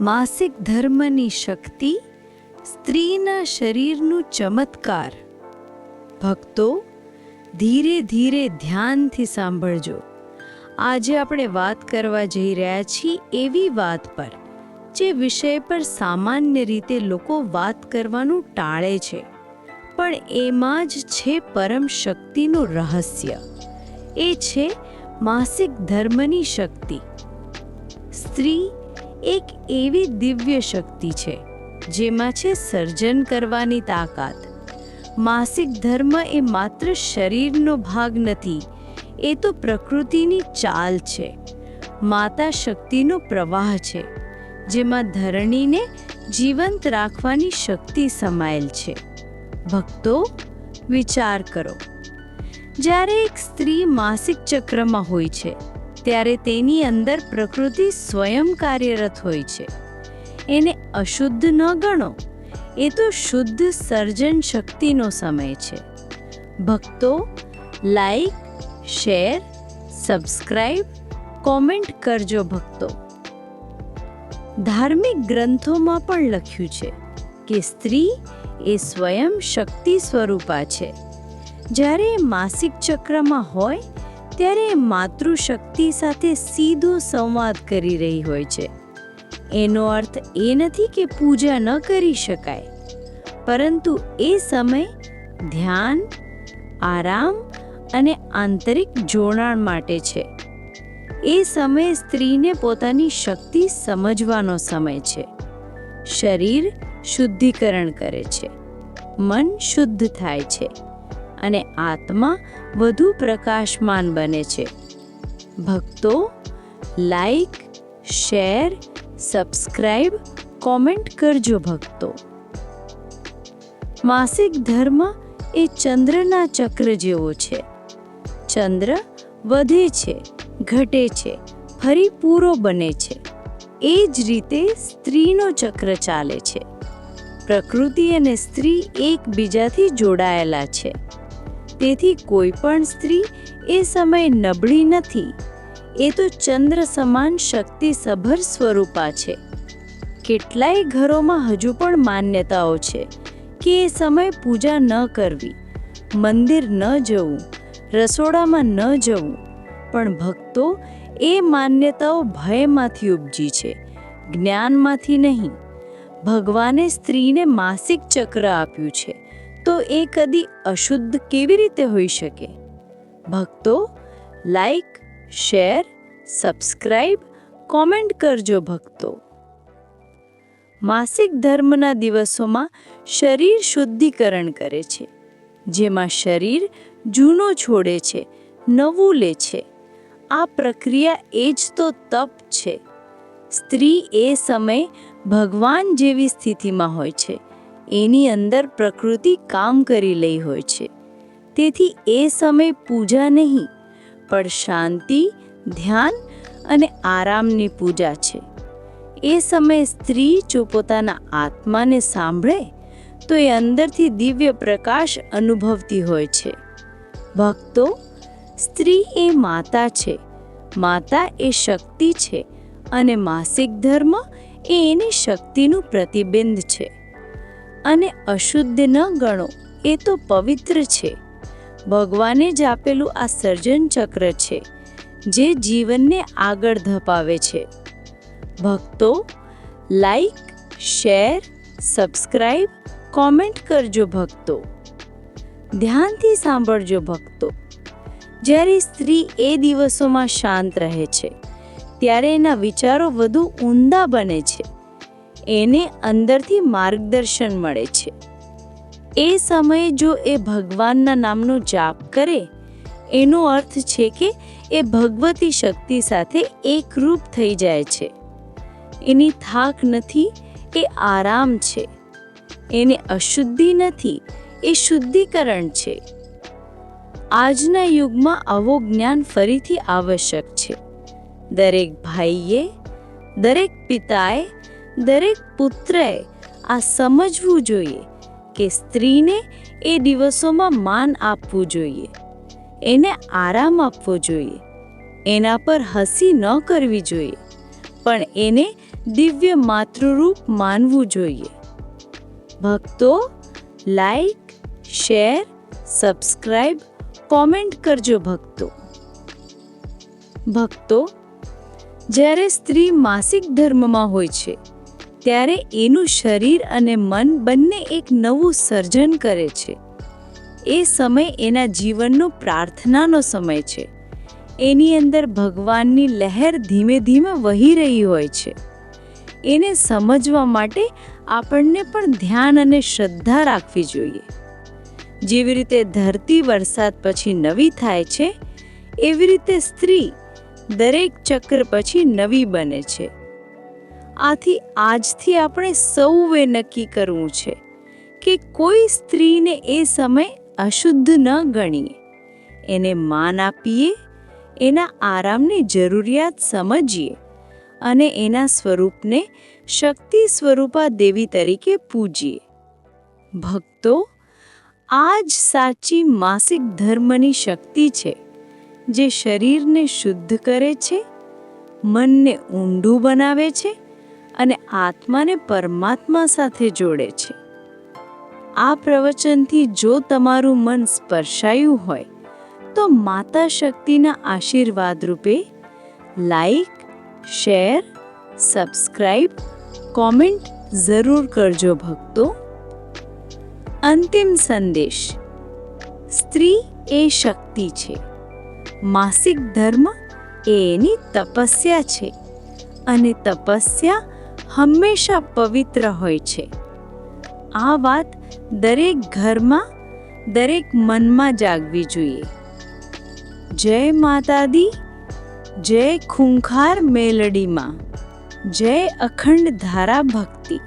માસિક ધર્મની શક્તિ, સ્ત્રીના શરીરનું ચમત્કાર. ભક્તો, ધીરે ધીરે ધ્યાનથી સાંભળજો. આજે આપણે વાત કરવા જઈ રહ્યા છીએ એવી વાત પર જે વિષય પર સામાન્ય રીતે લોકો વાત કરવાનું ટાળે છે, પણ એમાં જ છે પરમ શક્તિનું રહસ્ય. એ છે માસિક ધર્મની શક્તિ. સ્ત્રી એક એવી દિવ્ય શક્તિ છે જેમાં છે સર્જન કરવાની તાકાત. માસિક ધર્મ એ માત્ર શરીરનો ભાગ નથી, એ તો પ્રકૃતિની ચાલ છે, માતા શક્તિનો પ્રવાહ છે, જેમાં ધરણીને જીવંત રાખવાની શક્તિ સમાયેલ છે. ભક્તો, વિચાર કરો, જ્યારે એક સ્ત્રી માસિક ચક્રમાં હોય છે ત્યારે તેની અંદર પ્રકૃતિ સ્વયં કાર્યરત હોય છે. એને અશુદ્ધ ન ગણો, એ તો શુદ્ધ સર્જન શક્તિનો સમય છે. ભક્તો, લાઈક, શેર, સબસ્ક્રાઇબ, કોમેન્ટ કરજો. ભક્તો, ધાર્મિક ગ્રંથોમાં પણ લખ્યું છે કે સ્ત્રી એ સ્વયં શક્તિ સ્વરૂપા છે. જ્યારે એ માસિક ચક્રમાં હોય ત્યારે એ માતૃશક્તિ સાથે સીધો સંવાદ કરી રહી હોય છે. એનો અર્થ એ નથી કે પૂજા ન કરી શકાય, પરંતુ એ સમય ધ્યાન, આરામ અને આંતરિક જોડાણ માટે છે. એ સમય સ્ત્રીને પોતાની શક્તિ સમજવાનો સમય છે. શરીર શુદ્ધિકરણ કરે છે, મન શુદ્ધ થાય છે અને આત્મા વધુ પ્રકાશમાન બને છે. ભક્તો, લાઈક, શેર, સબસ્ક્રાઇબ, કોમેન્ટ કરજો. ભક્તો, માસિક ધર્મ એ ચંદ્રના ચક્ર જેવો છે. ચંદ્ર વધે છે, ઘટે છે, ફરી પૂરો બને છે. એ જ રીતે સ્ત્રીનો ચક્ર ચાલે છે. પ્રકૃતિ અને સ્ત્રી એકબીજાથી જોડાયેલા છે. તેથી કોઈ પણ સ્ત્રી એ સમયે નબળી નથી, એ તો ચંદ્ર સમાન શક્તિસભર સ્વરૂપા છે. કેટલાય ઘરોમાં હજુ પણ માન્યતાઓ છે કે એ સમયે પૂજા ન કરવી, મંદિર ન જવું, રસોડામાં ન જવું. પણ ભક્તો, એ માન્યતાઓ ભયમાંથી ઉપજી છે, જ્ઞાનમાંથી નહીં. ભગવાને સ્ત્રીને માસિક ચક્ર આપ્યું છે, તો એ કદી અશુદ્ધ કેવી રીતે હોઈ શકે? ભક્તો, લાઈક, શેર, સબસ્ક્રાઇબ, કોમેન્ટ કરજો. ભક્તો, માસિક ધર્મના દિવસોમાં શરીર શુદ્ધિકરણ કરે છે, જેમાં શરીર જૂનો છોડે છે, નવું લે છે. આ પ્રક્રિયા એ જ તો તપ છે. સ્ત્રી એ સમયે ભગવાન જેવી સ્થિતિમાં હોય છે. એની અંદર પ્રકૃતિ કામ કરી રહી હોય છે. તેથી એ સમય પૂજા નહીં, પણ શાંતિ, ધ્યાન અને આરામની પૂજા છે. એ સમયે સ્ત્રી જો પોતાના આત્માને સાંભળે તો એ અંદરથી દિવ્ય પ્રકાશ અનુભવતી હોય છે. ભક્તો, સ્ત્રી એ માતા છે, માતા એ શક્તિ છે અને માસિક ધર્મ એ એની શક્તિનું પ્રતિબિંબ છે. અને અશુદ્ધ ન ગણો, એ તો પવિત્ર છે. ભગવાને જ આપેલું આ સર્જન ચક્ર છે જે જીવનને આગળ ધપાવે છે. ભક્તો, લાઈક, શેર, સબસ્ક્રાઇબ, કોમેન્ટ કરજો. ભક્તો, ધ્યાનથી સાંભળજો. ભક્તો, જ્યારે સ્ત્રી એ દિવસોમાં શાંત રહે છે ત્યારે એના વિચારો વધુ ઊંડા બને છે. એને અંદરથી માર્ગદર્શન મળે છે. એ સમયે જો એ ભગવાનના નામનો જાપ કરે, એનો અર્થ છે કે એ ભગવતી શક્તિ સાથે એકરૂપ થઈ જાય છે. એની થાક નથી, એ આરામ છે. એને અશુદ્ધિ નથી, એ શુદ્ધિકરણ છે. આજના યુગમાં આવો જ્ઞાન ફરીથી આવશ્યક છે. દરેક ભાઈએ, દરેક પિતાએ, દરેક પુત્રએ આ સમજવું જોઈએ કે સ્ત્રીને એ દિવસોમાં માન આપવું જોઈએ, એને આરામ આપવો જોઈએ, એના પર હસી ન કરવી જોઈએ, પણ એને દિવ્ય માતૃરૂપ માનવું જોઈએ. ભક્તો, લાઈક, શેર, સબસ્ક્રાઇબ, કોમેન્ટ કરજો ભક્તો. ભક્તો, જ્યારે સ્ત્રી માસિક ધર્મમાં હોય છે ત્યારે એનું શરીર અને મન બંને એક નવું સર્જન કરે છે. એ સમય એના જીવનનો પ્રાર્થનાનો સમય છે. એની અંદર ભગવાનની લહેર ધીમે ધીમે વહી રહી હોય છે. એને સમજવા માટે આપણને પણ ધ્યાન અને શ્રદ્ધા રાખવી જોઈએ. જેવી રીતે ધરતી વરસાદ પછી નવી થાય છે, એવી રીતે સ્ત્રી દરેક ચક્ર પછી નવી બને છે. આથી આજથી આપણે સૌએ નક્કી કરવું છે કે કોઈ સ્ત્રીને એ સમય અશુદ્ધ ન ગણીએ. એને માન આપીએ, એના આરામની જરૂરિયાત સમજીએ અને એના સ્વરૂપને શક્તિ સ્વરૂપા દેવી તરીકે પૂજીએ. ભક્તો, આ જ સાચી માસિક ધર્મની શક્તિ છે જે શરીરને શુદ્ધ કરે છે, મનને ઊંડું બનાવે છે અને આત્માને પરમાત્મા સાથે જોડે છે. આ પ્રવચનથી જો તમારું મન સ્પર્શાયું હોય તો માતા શક્તિના આશીર્વાદ રૂપે લાઈક, શેર, સબસ્ક્રાઇબ, કોમેન્ટ જરૂર કરજો ભક્તો. અંતિમ સંદેશ: સ્ત્રી એ શક્તિ છે. માસિક ધર્મ એ એની તપસ્યા છે અને તપસ્યા હંમેશા પવિત્ર હોય છે. આ વાત દરેક ઘરમાં, દરેક મનમાં જાગવી જોઈએ. જય માતાદી, જય ખૂંખાર મેલડીમાં, જય અખંડ ધારા ભક્તિ.